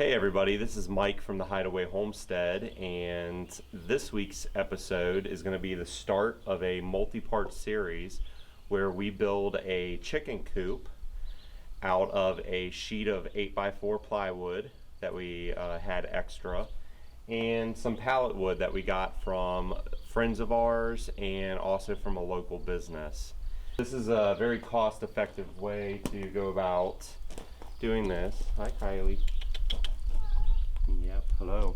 Hey everybody, this is Mike from the Hideaway Homestead, and this week's episode is going to be the start of a multi-part series where we build a chicken coop out of a sheet of 8x4 plywood that we had extra, and some pallet wood that we got from friends of ours and also from a local business. This is a very cost-effective way to go about doing this. Hi Kylie. Yep, hello.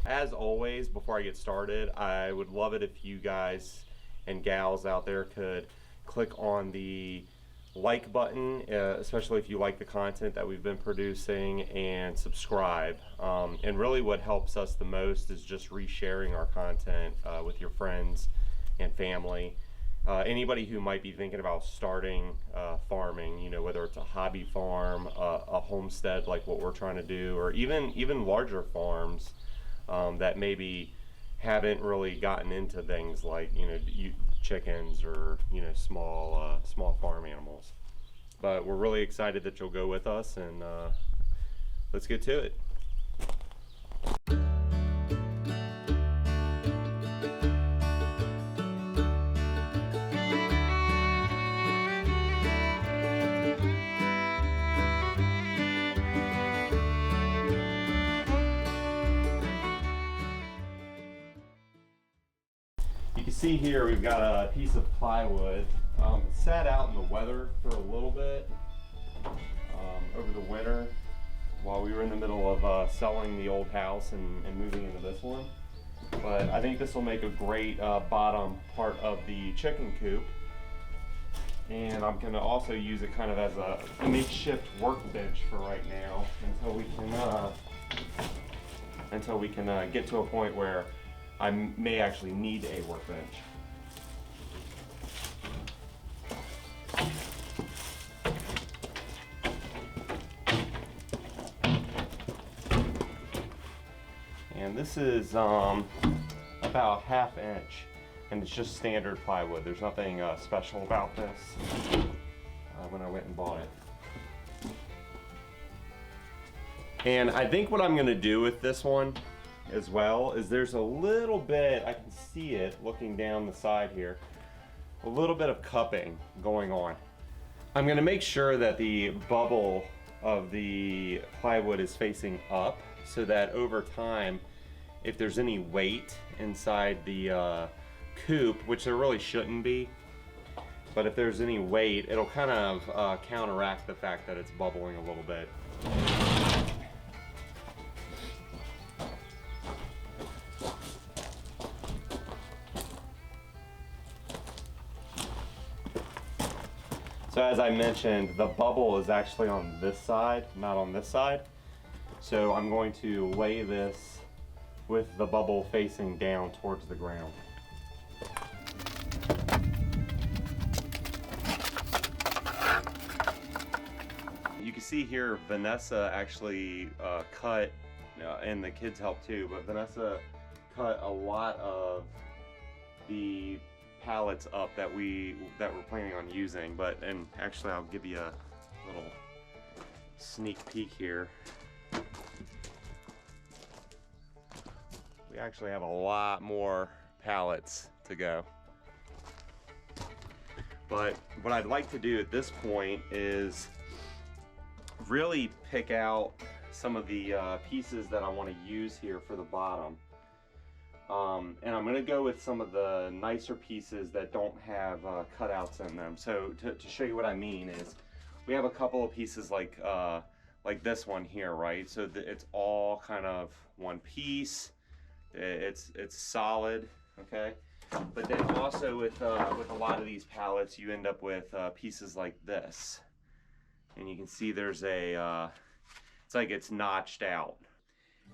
As always, before I get started, I would love it if you guys and gals out there could click on the like button, especially if you like the content that we've been producing, and subscribe. And really what helps us the most is just resharing our content with your friends and family. Anybody who might be thinking about starting farming, you know, whether it's a hobby farm, a homestead like what we're trying to do, or even larger farms that maybe haven't really gotten into things like, you know, chickens or, you know, small farm animals. But we're really excited that you'll go with us, and let's get to it. You can see here we've got a piece of plywood. It sat out in the weather for a little bit over the winter while we were in the middle of selling the old house and moving into this one. But I think this will make a great bottom part of the chicken coop. And I'm going to also use it kind of as a makeshift workbench for right now until we can get to a point where I may actually need a workbench. And this is about 1/2 inch, and it's just standard plywood. There's nothing special about this when I went and bought it. And I think what I'm going to do with this one as well is there's a little bit, I can see it looking down the side here, a little bit of cupping going on. I'm going to make sure that the bubble of the plywood is facing up so that over time, if there's any weight inside the coop, which there really shouldn't be, but if there's any weight, it'll kind of counteract the fact that it's bubbling a little bit. So as I mentioned, the bubble is actually on this side, not on this side. So I'm going to lay this with the bubble facing down towards the ground. You can see here Vanessa actually cut, and the kids helped too, but Vanessa cut a lot of the pallets up that we're planning on using. And actually I'll give you a little sneak peek here. We actually have a lot more pallets to go. But what I'd like to do at this point is really pick out some of the pieces that I want to use here for the bottom. And I'm going to go with some of the nicer pieces that don't have cutouts in them. So to show you what I mean is, we have a couple of pieces like this one here, right? So it's all kind of one piece. It's solid, okay? But then also with a lot of these pallets, you end up with pieces like this, and you can see there's a it's like it's notched out.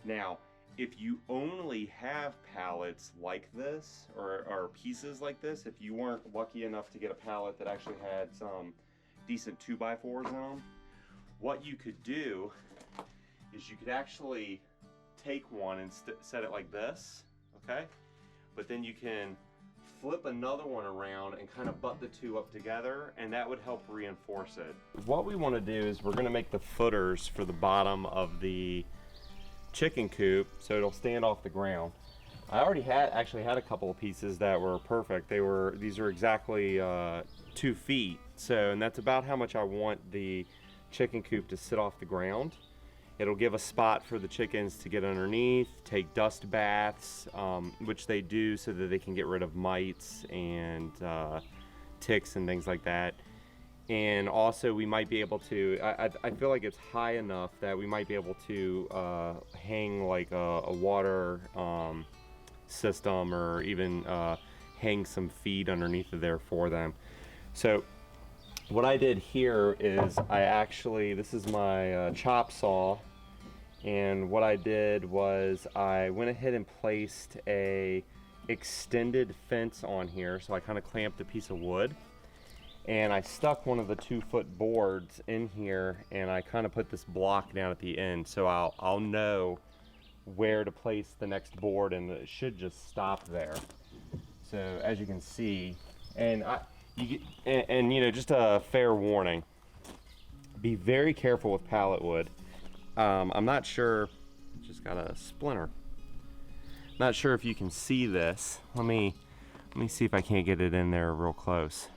Now, if you only have pallets like this, or pieces like this, if you weren't lucky enough to get a pallet that actually had some decent 2x4s in them, what you could do is you could actually take one and set it like this, okay? But then you can flip another one around and kind of butt the two up together, and that would help reinforce it. What we want to do is we're going to make the footers for the bottom of the chicken coop so it'll stand off the ground. I already actually had a couple of pieces that were perfect. These are exactly 2 feet. So, and that's about how much I want the chicken coop to sit off the ground. It'll give a spot for the chickens to get underneath, take dust baths, which they do so that they can get rid of mites and ticks and things like that. And also we might be able to, I feel like it's high enough that we might be able to hang like a water system, or even hang some feed underneath of there for them. So what I did here is this is my chop saw, and what I did was I went ahead and placed a extended fence on here. So I kind of clamped a piece of wood, and I stuck one of the 2-foot boards in here, and I kind of put this block down at the end, so I'll know where to place the next board, and it should just stop there. So as you can see, and you know, just a fair warning, be very careful with pallet wood. I'm not sure, just got a splinter. Not sure if you can see this. Let me see if I can't get it in there real close.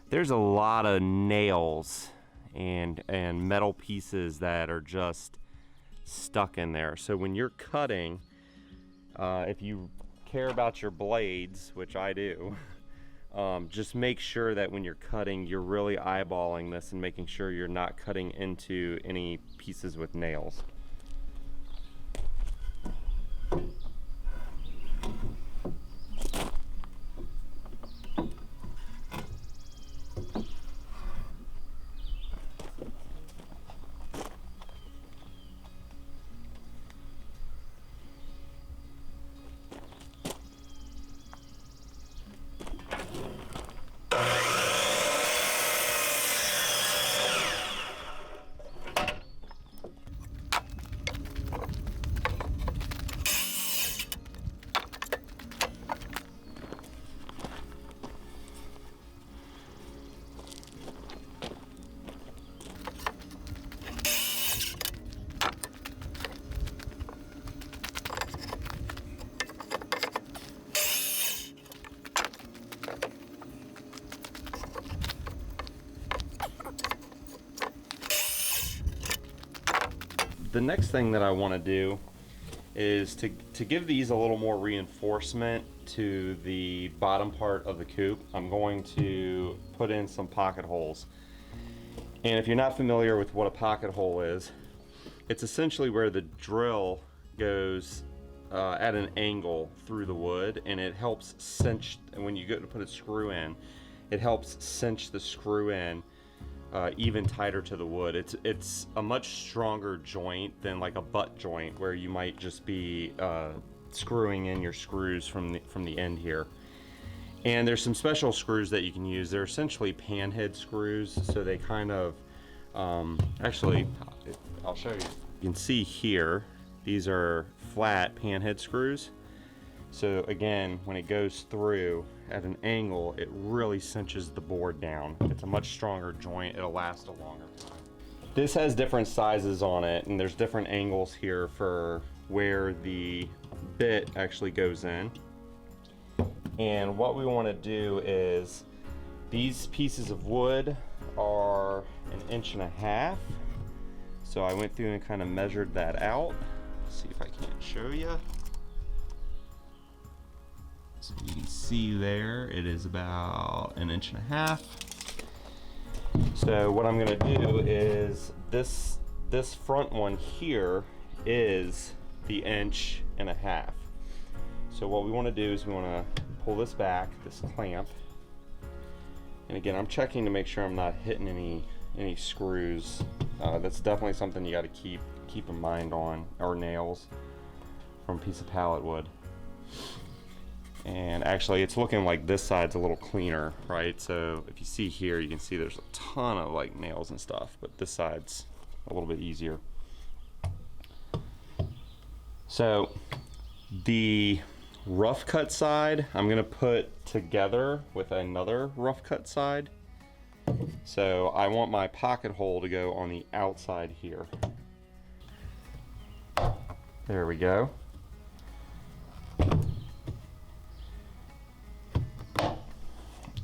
There's a lot of nails and metal pieces that are just stuck in there. So when you're cutting, if you care about your blades, which I do, just make sure that when you're cutting, you're really eyeballing this and making sure you're not cutting into any pieces with nails. The next thing that I want to do is to give these a little more reinforcement to the bottom part of the coop. I'm going to put in some pocket holes. And if you're not familiar with what a pocket hole is, it's essentially where the drill goes at an angle through the wood, and it helps cinch, and when you go to put a screw in, it helps cinch the screw in even tighter to the wood. It's a much stronger joint than like a butt joint, where you might just be screwing in your screws from the end here. And there's some special screws that you can use. They're essentially panhead screws, so they kind of actually, I'll show you. You can see here, these are flat panhead screws. So again, when it goes through at an angle, it really cinches the board down. It's a much stronger joint. It'll last a longer time. This has different sizes on it, and there's different angles here for where the bit actually goes in. And what we want to do is, these pieces of wood are 1.5 inches. So I went through and kind of measured that out. Let's see if I can't show you. So you can see there, it is about 1.5 inches. So what I'm going to do is, this front one here is the 1.5 inches. So what we want to do is we want to pull this back, this clamp, and again, I'm checking to make sure I'm not hitting any screws. That's definitely something you got to keep in mind on, or nails from a piece of pallet wood. And actually, it's looking like this side's a little cleaner, right? So if you see here, you can see there's a ton of like nails and stuff, but this side's a little bit easier. So the rough cut side, I'm gonna put together with another rough cut side. So I want my pocket hole to go on the outside here. There we go.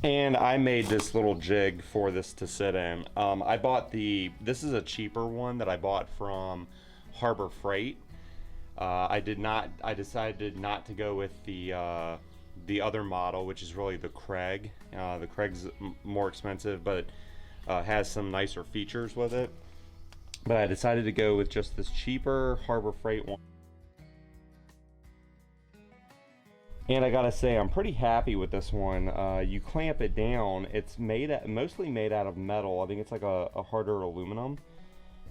And I made this little jig for this to sit in. I bought this is a cheaper one that I bought from Harbor Freight. I decided not to go with the other model, which is really the Craig. The Craig's more expensive, but has some nicer features with it. But I decided to go with just this cheaper Harbor Freight one. And I gotta say, I'm pretty happy with this one. You clamp it down. It's mostly made out of metal. I think it's like a harder aluminum,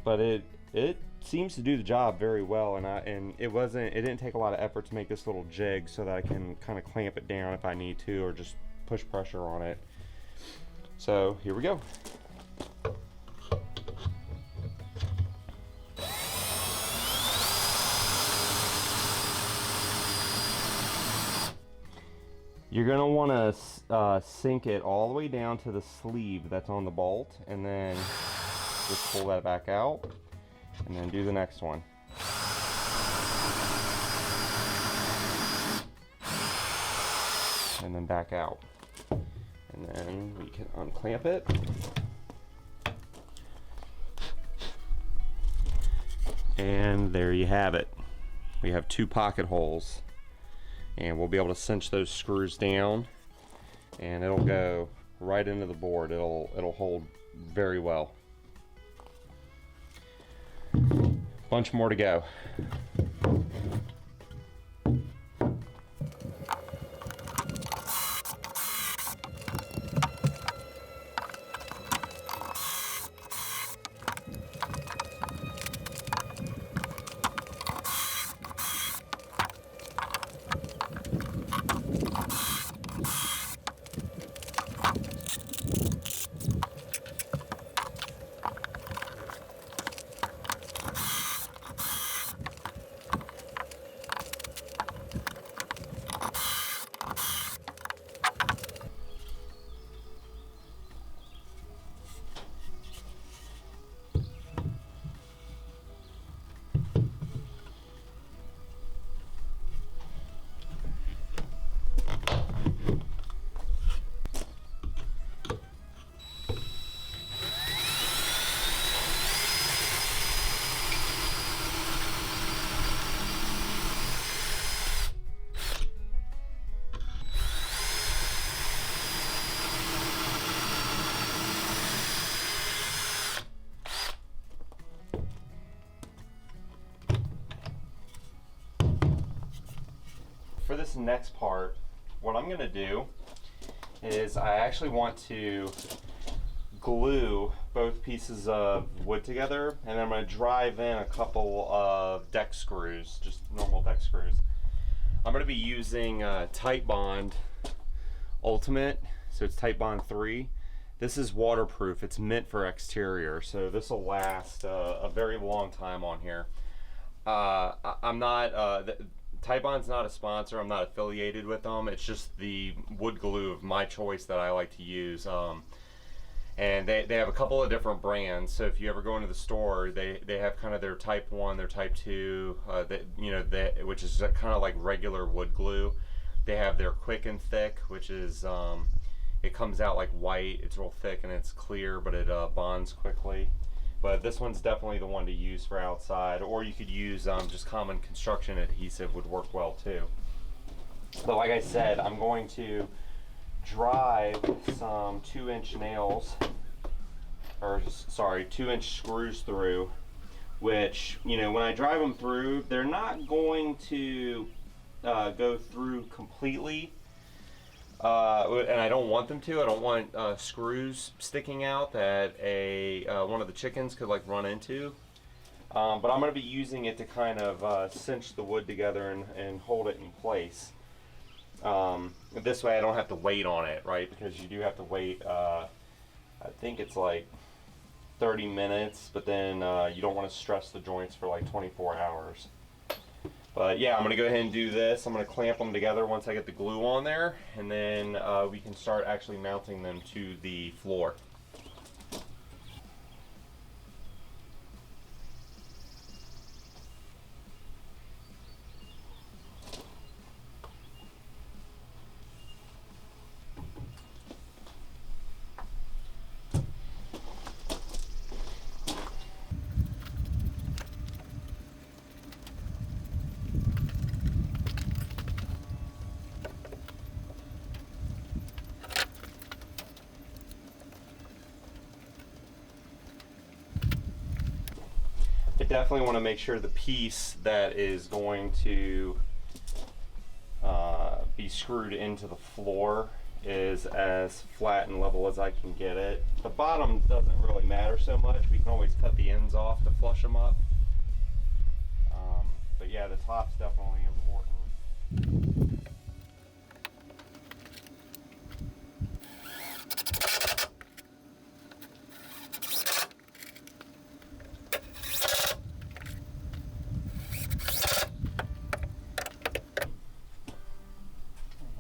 but it seems to do the job very well. And it didn't take a lot of effort to make this little jig so that I can kind of clamp it down if I need to, or just push pressure on it. So here we go. You're going to want to sink it all the way down to the sleeve that's on the bolt, and then just pull that back out, and then do the next one. And then back out. And then we can unclamp it. And there you have it. We have 2 pocket holes. And we'll be able to cinch those screws down, and it'll go right into the board. It'll hold very well. Bunch more to go. For this next part, what I'm going to do is I actually want to glue both pieces of wood together, and I'm going to drive in a couple of deck screws, just normal deck screws. I'm going to be using Titebond Ultimate, so it's Titebond 3. This is waterproof. It's meant for exterior, so this will last a very long time on here. I'm not Titebond's not a sponsor. I'm not affiliated with them. It's just the wood glue of my choice that I like to use. And they have a couple of different brands. So if you ever go into the store, they have kind of their Type 1, their Type 2, which is kind of like regular wood glue. They have their Quick and Thick, which is it comes out like white. It's real thick and it's clear, but it bonds quickly. But this one's definitely the one to use for outside, or you could use just common construction adhesive would work well too. But like I said, I'm going to drive some 2-inch nails, or sorry, 2-inch screws through, which, you know, when I drive them through, they're not going to go through completely. And I don't want them to. I don't want screws sticking out that one of the chickens could like run into. But I'm going to be using it to kind of cinch the wood together and hold it in place. This way I don't have to wait on it, right? Because you do have to wait, I think it's like 30 minutes, but then you don't want to stress the joints for like 24 hours. But yeah, I'm going to go ahead and do this. I'm going to clamp them together once I get the glue on there, and then we can start actually mounting them to the floor. definitely want to make sure the piece that is going to be screwed into the floor is as flat and level as I can get it. The bottom doesn't really matter so much. We can always cut the ends off to flush them up. But yeah, the top's definitely important.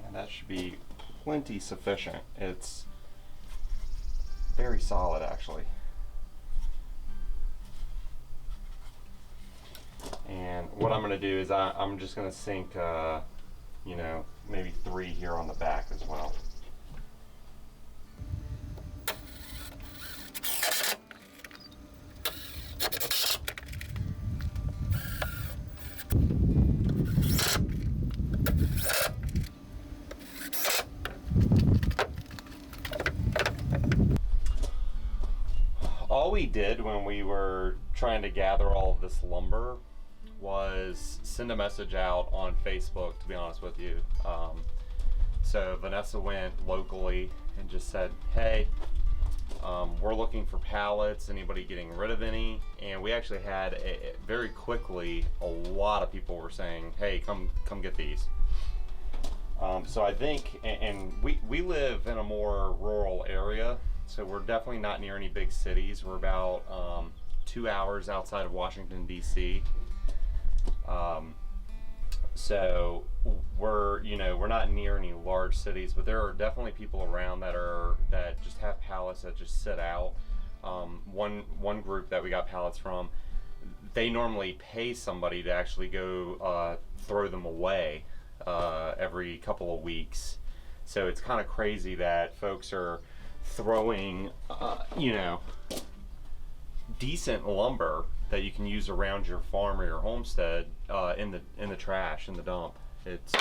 And that should be plenty sufficient. It's very solid, actually. And what I'm going to do is I'm just going to sink, you know, maybe 3 here on the back as well. All we did when we were trying to gather all of this lumber was send a message out on Facebook, to be honest with you. So Vanessa went locally and just said, hey, we're looking for pallets, anybody getting rid of any? And we actually had very quickly, a lot of people were saying, hey, come get these. So I think, and we live in a more rural area, so we're definitely not near any big cities. We're about 2 hours outside of Washington, D.C. So we're not near any large cities, but there are definitely people around that just have pallets that just sit out. One group that we got pallets from, they normally pay somebody to actually go throw them away every couple of weeks. So it's kind of crazy that folks are throwing decent lumber that you can use around your farm or your homestead in the trash, in the dump. It's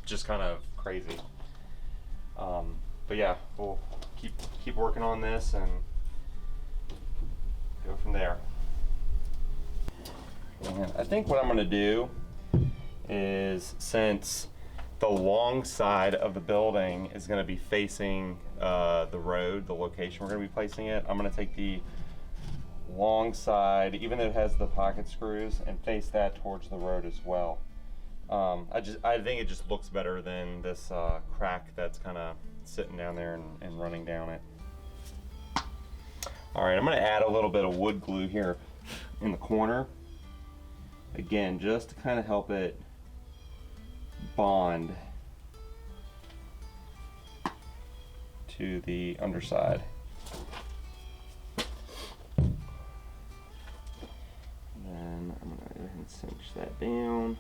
just kind of crazy. But yeah, we'll keep working on this and go from there. And I think what I'm going to do is, since the long side of the building is going to be facing the road, the location we're going to be placing it, I'm going to take the long side, even though it has the pocket screws, and face that towards the road as well. I think it just looks better than this crack that's kind of sitting down there and running down it. All right, I'm going to add a little bit of wood glue here in the corner. Again, just to kind of help it bond to the underside. And then I'm going to go ahead and cinch that down.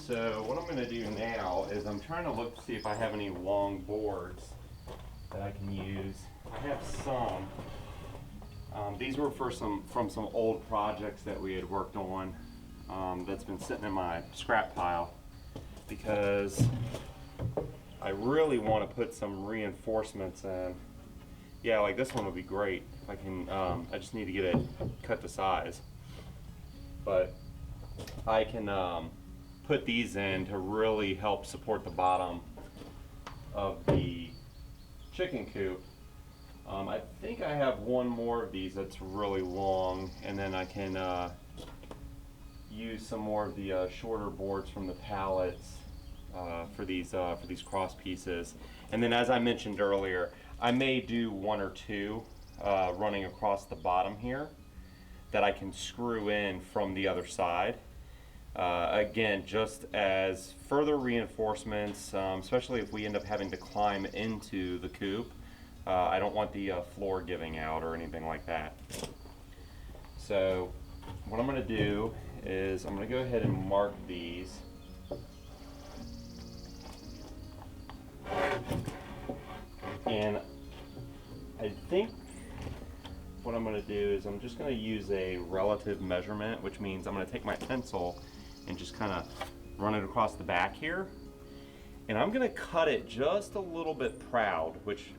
So what I'm going to do now is I'm trying to look to see if I have any long boards that I can use. I have some. These were from some old projects that we had worked on that's been sitting in my scrap pile, because I really want to put some reinforcements in. Yeah, like this one would be great if I can. I just need to get it cut to size, but I can put these in to really help support the bottom of the chicken coop I think I have one more of these that's really long, and then I can use some more of the shorter boards from the pallets for these cross pieces. And then, as I mentioned earlier, I may do one or two running across the bottom here that I can screw in from the other side. Again, just as further reinforcements, especially if we end up having to climb into the coop. I don't want the floor giving out or anything like that. So what I'm going to do is I'm going to go ahead and mark these. And I think what I'm going to do is I'm just going to use a relative measurement, which means I'm going to take my pencil and just kind of run it across the back here. And I'm going to cut it just a little bit proud, which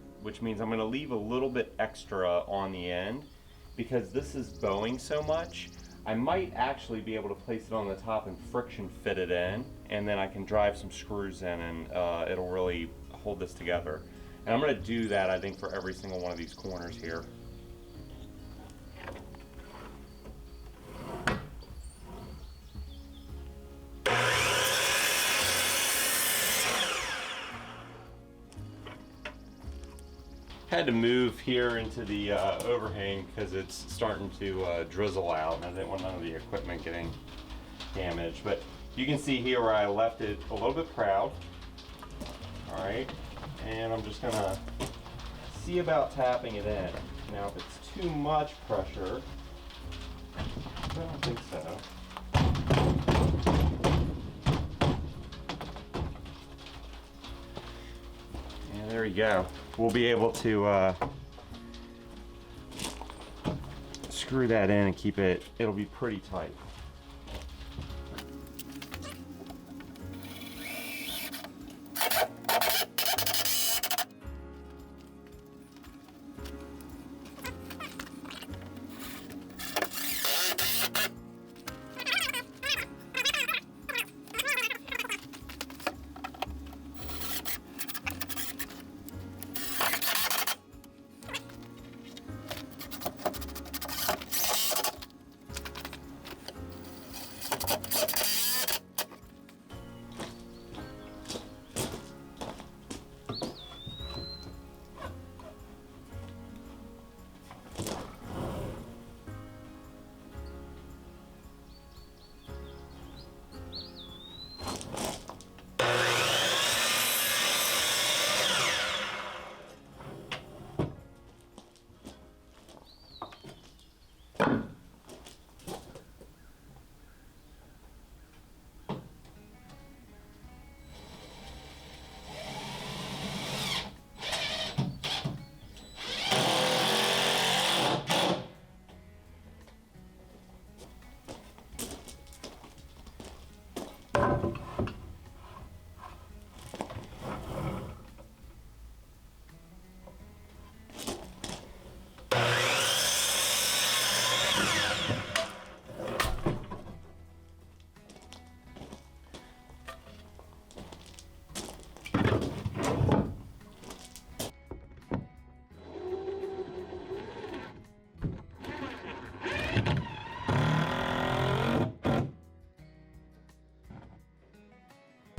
means I'm going to leave a little bit extra on the end, because this is bowing so much. I might actually be able to place it on the top and friction fit it in, and then I can drive some screws in, and it'll really hold this together. And I'm going to do that, I think, for every single one of these corners here. Had to move here into the overhang because it's starting to drizzle out, and I didn't want none of the equipment getting damaged. But you can see here where I left it a little bit proud. All right, and I'm just gonna see about tapping it in. Now, if it's too much pressure, I don't think so. And there you go. We'll be able to screw that in and keep it, it'll be pretty tight.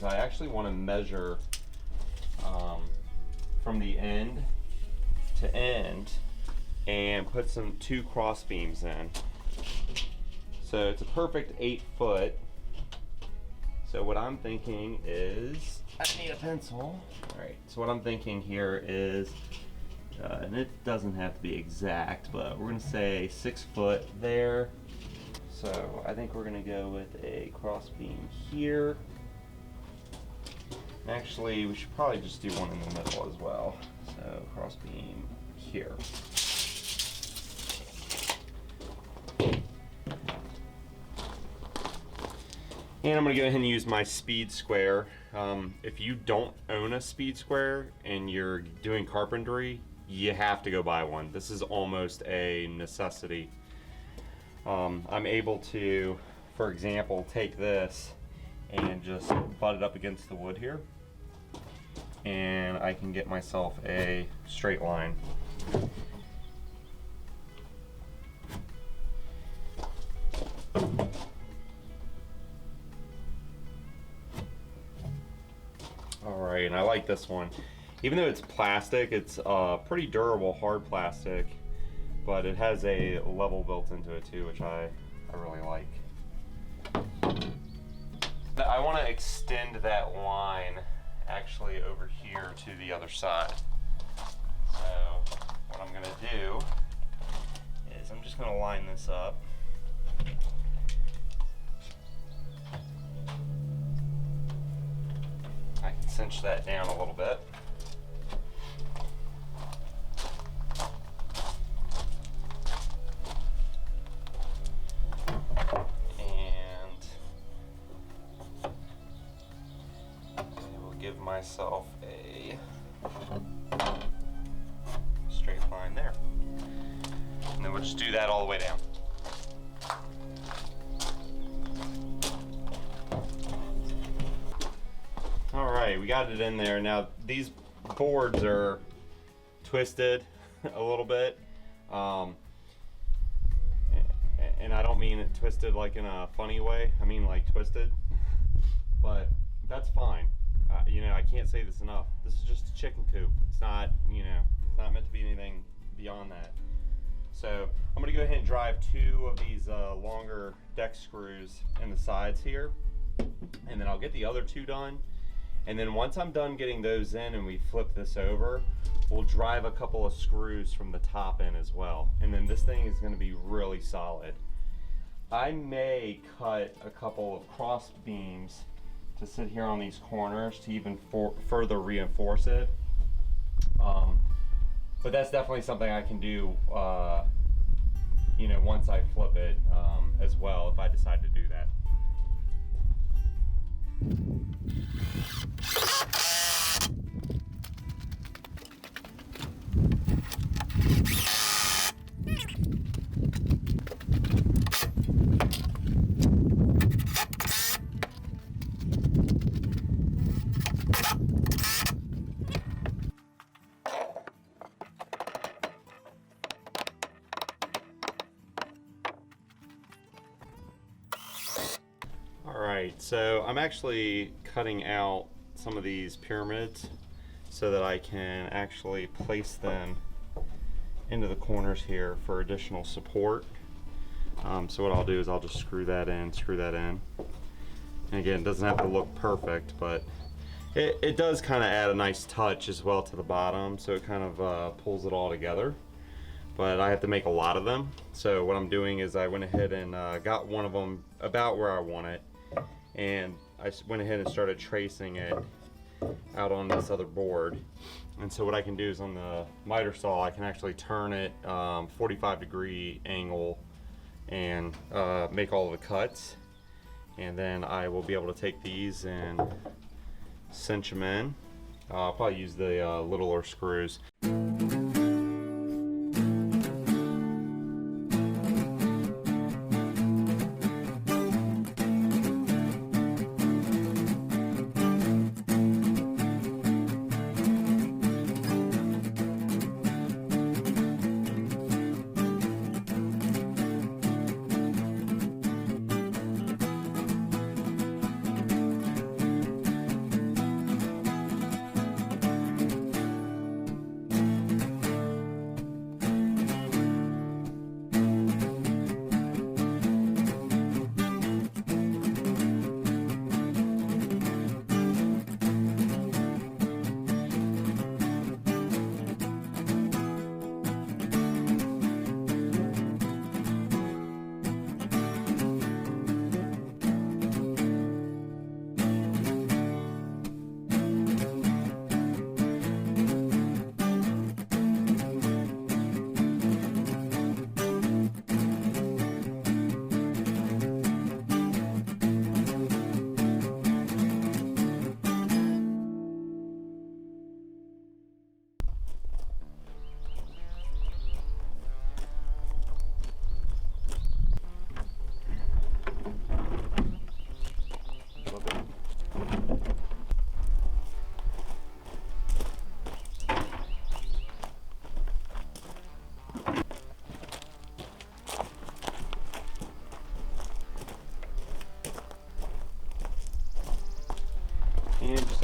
I actually want to measure from the end to end and put two cross beams in. So it's a perfect 8 foot. So what I'm thinking is, I need a pencil. All right, so what I'm thinking here is, and it doesn't have to be exact, but we're gonna say 6 foot there. So I think we're gonna go with a cross beam here. Actually, we should probably just do one in the middle as well. So cross beam here. And I'm gonna go ahead and use my speed square. If you don't own a speed square and you're doing carpentry, you have to go buy one. This is almost a necessity. I'm able to, for example, take this and just butt it up against the wood here, and I can get myself a straight line. Alright, and I like this one. Even though it's plastic, it's pretty durable, hard plastic, but it has a level built into it too, which I really like. I want to extend that line actually over here to the other side. So what I'm going to do is I'm just going to line this up. I can cinch that down a little bit. Myself a straight line there, and then we'll just do that all the way down. All right, we got it in there. Now these boards are twisted a little bit, and I don't mean it twisted like in a funny way. I mean like twisted, but that's fine. You know, I can't say this enough. This is just a chicken coop. It's not, you know, it's not meant to be anything beyond that. So I'm going to go ahead and drive 2 of these longer deck screws in the sides here, and then I'll get the other 2 done. And then once I'm done getting those in and we flip this over, we'll drive a couple of screws from the top in as well. And then this thing is going to be really solid. I may cut a couple of cross beams to sit here on these corners to even further reinforce it, but that's definitely something I can do, you know, once I flip it as well, if I decide to do that. Alright, so I'm actually cutting out some of these pyramids so that I can actually place them into the corners here for additional support. So what I'll do is I'll just screw that in. And again, it doesn't have to look perfect, but it does kind of add a nice touch as well to the bottom, so it kind of pulls it all together. But I have to make a lot of them, so what I'm doing is I went ahead and got one of them about where I want it, and I went ahead and started tracing it out on this other board. And so what I can do is on the miter saw, I can actually turn it 45-degree angle and make all of the cuts, and then I will be able to take these and cinch them in. I'll probably use the littler screws.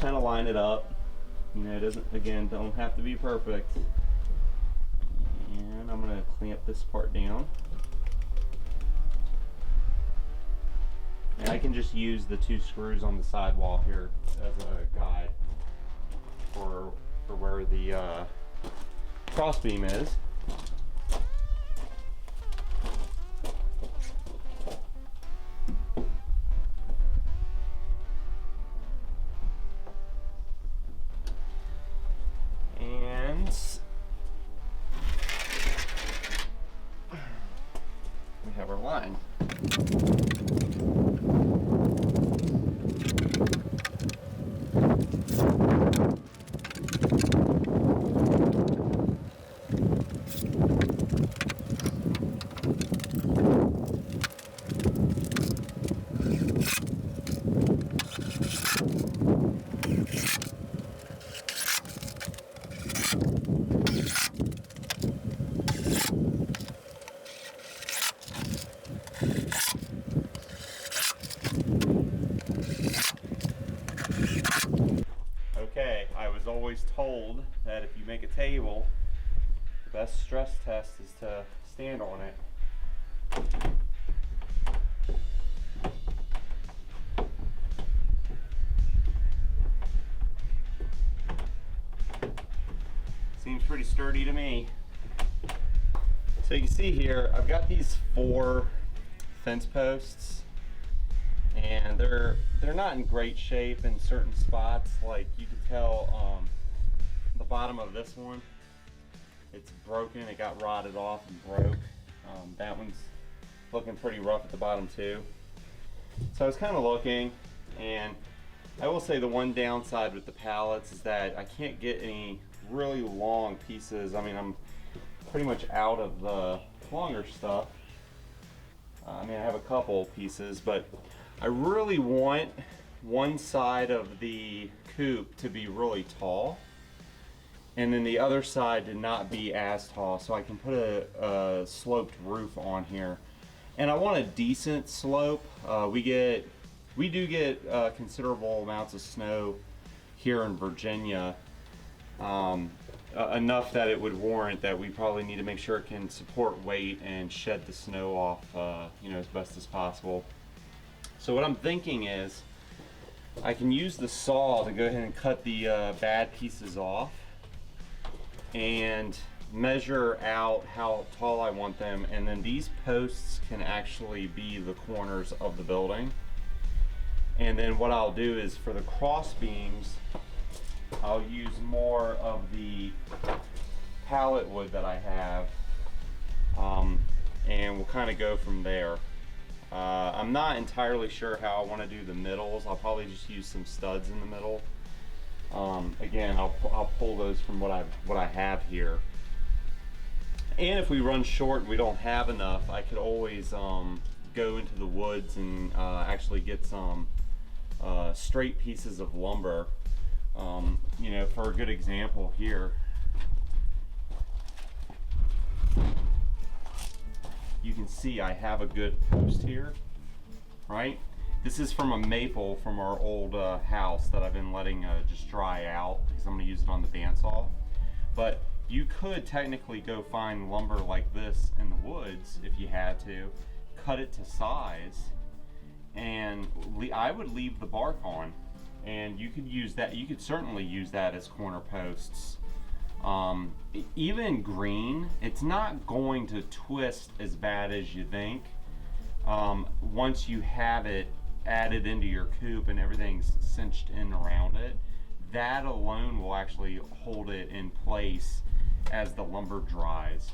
kind of line it up. You know, it don't have to be perfect. And I'm gonna clamp this part down. And I can just use the 2 screws on the sidewall here as a guide for where the crossbeam is. And we have our line. Okay, I was always told that if you make a table, the best stress test is to stand on it. Seems pretty sturdy to me. So you can see here, I've got these 4 fence posts, and they're not in great shape in certain spots. Like you can tell the bottom of this one, it's broken. It got rotted off and broke. That one's looking pretty rough at the bottom too. So I was kind of looking, and I will say the one downside with the pallets is that I can't get any really long pieces. I mean, I'm pretty much out of the longer stuff. I mean, I have a couple pieces, but I really want one side of the coop to be really tall, and then the other side to not be as tall, so I can put a sloped roof on here. And I want a decent slope. We do get considerable amounts of snow here in Virginia, enough that it would warrant that we probably need to make sure it can support weight and shed the snow off, you know, as best as possible. So what I'm thinking is I can use the saw to go ahead and cut the bad pieces off and measure out how tall I want them, and then these posts can actually be the corners of the building. And then what I'll do is for the cross beams, I'll use more of the pallet wood that I have, and we'll kind of go from there. I'm not entirely sure how I want to do the middles. I'll probably just use some studs in the middle. Again, I'll pull those from what I have here. And if we run short and we don't have enough, I could always go into the woods and actually get some straight pieces of lumber. You know, for a good example here, you can see I have a good post here, right? This is from a maple from our old house that I've been letting just dry out because I'm going to use it on the bandsaw. But you could technically go find lumber like this in the woods if you had to, cut it to size, and I would leave the bark on, and you could use that. You could certainly use that as corner posts. Even green, it's not going to twist as bad as you think. Once you have it added into your coop and everything's cinched in around it, that alone will actually hold it in place as the lumber dries.